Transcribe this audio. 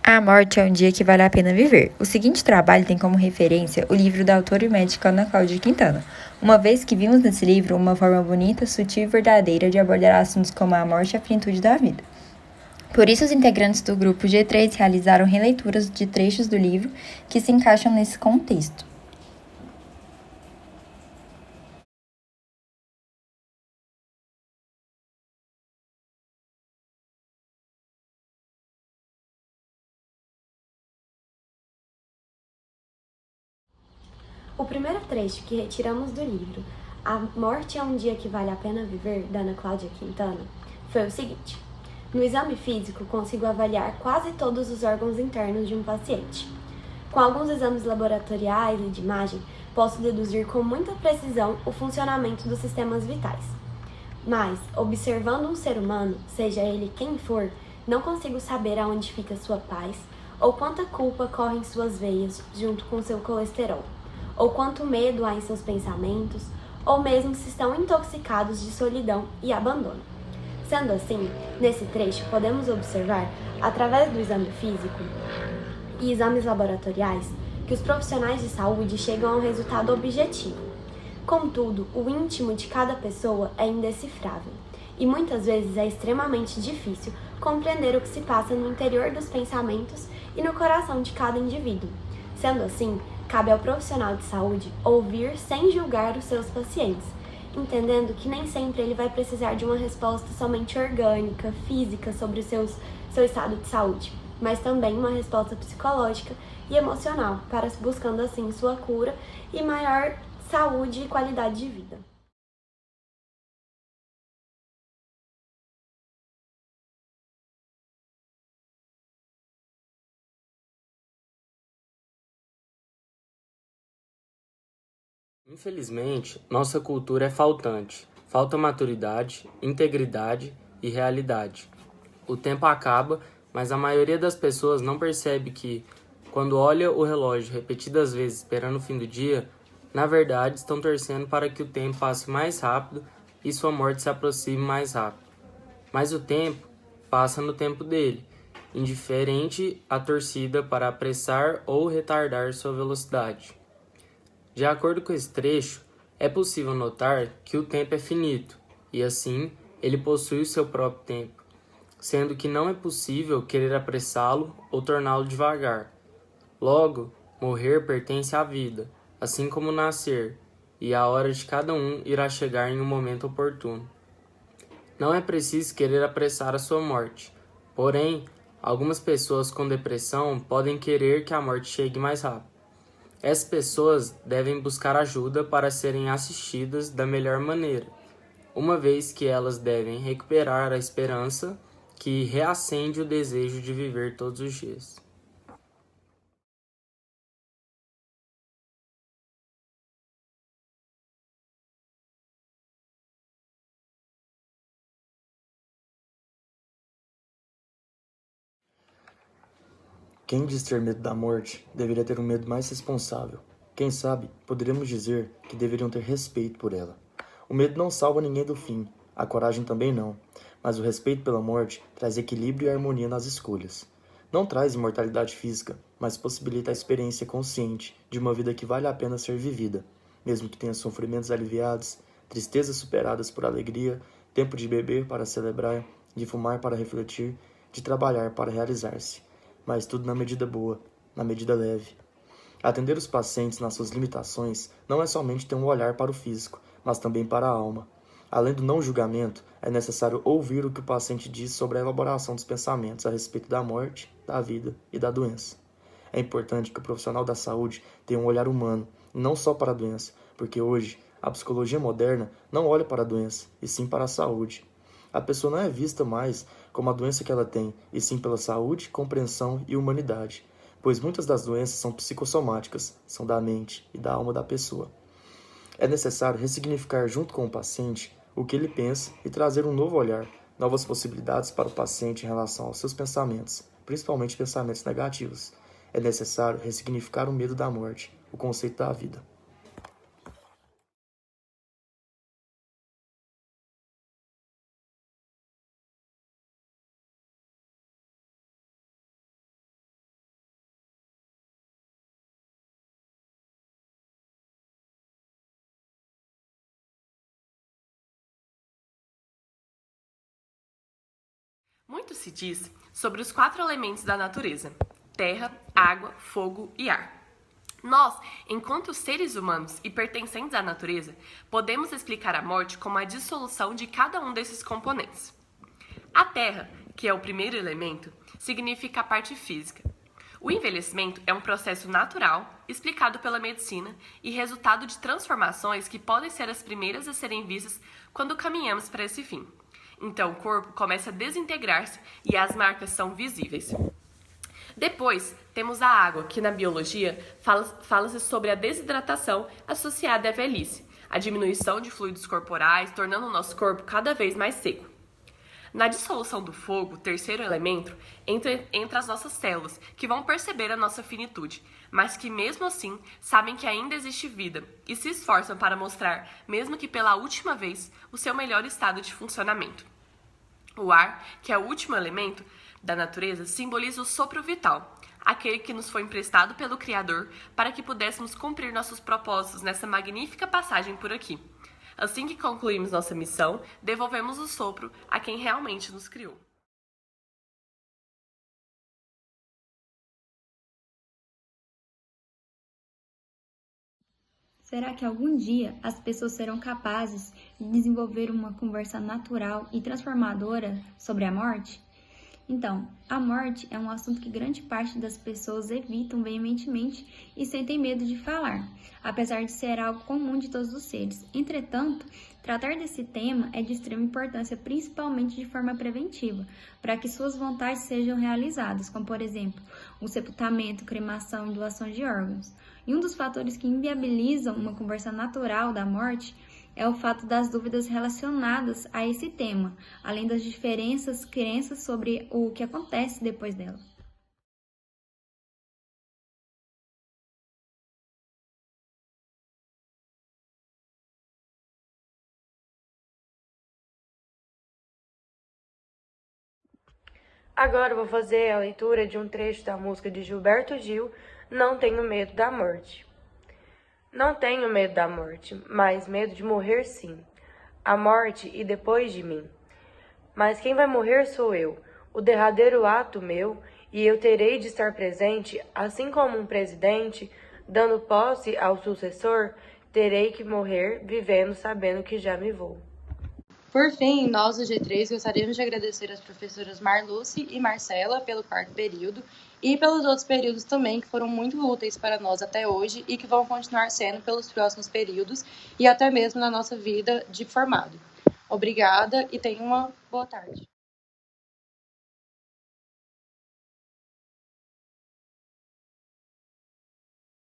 A morte é um dia que vale a pena viver. O seguinte trabalho tem como referência o livro da autora e médica Ana Cláudia Quintana, uma vez que vimos nesse livro uma forma bonita, sutil e verdadeira de abordar assuntos como a morte e a finitude da vida. Por isso, os integrantes do grupo G3 realizaram releituras de trechos do livro que se encaixam nesse contexto. O primeiro trecho que retiramos do livro, A Morte é um Dia que Vale a Pena Viver, da Ana Cláudia Quintana, foi o seguinte: no exame físico, consigo avaliar quase todos os órgãos internos de um paciente. Com alguns exames laboratoriais e de imagem, posso deduzir com muita precisão o funcionamento dos sistemas vitais. Mas, observando um ser humano, seja ele quem for, não consigo saber aonde fica sua paz, ou quanta culpa corre em suas veias junto com seu colesterol, ou quanto medo há em seus pensamentos, ou mesmo se estão intoxicados de solidão e abandono. Sendo assim, nesse trecho podemos observar, através do exame físico e exames laboratoriais, que os profissionais de saúde chegam a um resultado objetivo. Contudo, o íntimo de cada pessoa é indecifrável, e muitas vezes é extremamente difícil compreender o que se passa no interior dos pensamentos e no coração de cada indivíduo. Sendo assim, cabe ao profissional de saúde ouvir sem julgar os seus pacientes, entendendo que nem sempre ele vai precisar de uma resposta somente orgânica, física sobre seu estado de saúde, mas também uma resposta psicológica e emocional, para buscando assim sua cura e maior saúde e qualidade de vida. Infelizmente, nossa cultura é faltante. Falta maturidade, integridade e realidade. O tempo acaba, mas a maioria das pessoas não percebe que, quando olha o relógio repetidas vezes esperando o fim do dia, na verdade estão torcendo para que o tempo passe mais rápido e sua morte se aproxime mais rápido. Mas o tempo passa no tempo dele, indiferente à torcida para apressar ou retardar sua velocidade. De acordo com esse trecho, é possível notar que o tempo é finito, e assim ele possui o seu próprio tempo, sendo que não é possível querer apressá-lo ou torná-lo devagar. Logo, morrer pertence à vida, assim como nascer, e a hora de cada um irá chegar em um momento oportuno. Não é preciso querer apressar a sua morte, porém, algumas pessoas com depressão podem querer que a morte chegue mais rápido. Essas pessoas devem buscar ajuda para serem assistidas da melhor maneira, uma vez que elas devem recuperar a esperança que reacende o desejo de viver todos os dias. Quem diz ter medo da morte deveria ter um medo mais responsável. Quem sabe, poderíamos dizer que deveriam ter respeito por ela. O medo não salva ninguém do fim, a coragem também não, mas o respeito pela morte traz equilíbrio e harmonia nas escolhas. Não traz imortalidade física, mas possibilita a experiência consciente de uma vida que vale a pena ser vivida, mesmo que tenha sofrimentos aliviados, tristezas superadas por alegria, tempo de beber para celebrar, de fumar para refletir, de trabalhar para realizar-se, mas tudo na medida boa, na medida leve. Atender os pacientes nas suas limitações não é somente ter um olhar para o físico, mas também para a alma. Além do não julgamento, é necessário ouvir o que o paciente diz sobre a elaboração dos pensamentos a respeito da morte, da vida e da doença. É importante que o profissional da saúde tenha um olhar humano, não só para a doença, porque hoje a psicologia moderna não olha para a doença, e sim para a saúde. A pessoa não é vista mais como a doença que ela tem, e sim pela saúde, compreensão e humanidade, pois muitas das doenças são psicossomáticas, são da mente e da alma da pessoa. É necessário ressignificar junto com o paciente o que ele pensa e trazer um novo olhar, novas possibilidades para o paciente em relação aos seus pensamentos, principalmente pensamentos negativos. É necessário ressignificar o medo da morte, o conceito da vida. Muito se diz sobre os 4 elementos da natureza: terra, água, fogo e ar. Nós, enquanto seres humanos e pertencentes à natureza, podemos explicar a morte como a dissolução de cada um desses componentes. A terra, que é o primeiro elemento, significa a parte física. O envelhecimento é um processo natural, explicado pela medicina e resultado de transformações que podem ser as primeiras a serem vistas quando caminhamos para esse fim. Então, o corpo começa a desintegrar-se e as marcas são visíveis. Depois, temos a água, que na biologia fala-se sobre a desidratação associada à velhice, a diminuição de fluidos corporais, tornando o nosso corpo cada vez mais seco. Na dissolução do fogo, o terceiro elemento, entra as nossas células, que vão perceber a nossa finitude, mas que mesmo assim sabem que ainda existe vida e se esforçam para mostrar, mesmo que pela última vez, o seu melhor estado de funcionamento. O ar, que é o último elemento da natureza, simboliza o sopro vital, aquele que nos foi emprestado pelo Criador para que pudéssemos cumprir nossos propósitos nessa magnífica passagem por aqui. Assim que concluímos nossa missão, devolvemos o sopro a quem realmente nos criou. Será que algum dia as pessoas serão capazes de desenvolver uma conversa natural e transformadora sobre a morte? Então, a morte é um assunto que grande parte das pessoas evitam veementemente e sentem medo de falar, apesar de ser algo comum de todos os seres. Entretanto, tratar desse tema é de extrema importância, principalmente de forma preventiva, para que suas vontades sejam realizadas, como, por exemplo, o sepultamento, cremação e doação de órgãos. E um dos fatores que inviabilizam uma conversa natural da morte é o fato das dúvidas relacionadas a esse tema, além das diferentes crenças sobre o que acontece depois dela. Agora eu vou fazer a leitura de um trecho da música de Gilberto Gil, Não Tenho Medo da Morte. Não tenho medo da morte, mas medo de morrer sim. A morte e depois de mim. Mas quem vai morrer sou eu, o derradeiro ato meu, e eu terei de estar presente, assim como um presidente, dando posse ao sucessor, terei que morrer vivendo sabendo que já me vou. Por fim, nós do G3 gostaríamos de agradecer às professoras Marluce e Marcela pelo 4º período e pelos outros períodos também que foram muito úteis para nós até hoje e que vão continuar sendo pelos próximos períodos e até mesmo na nossa vida de formado. Obrigada e tenha uma boa tarde.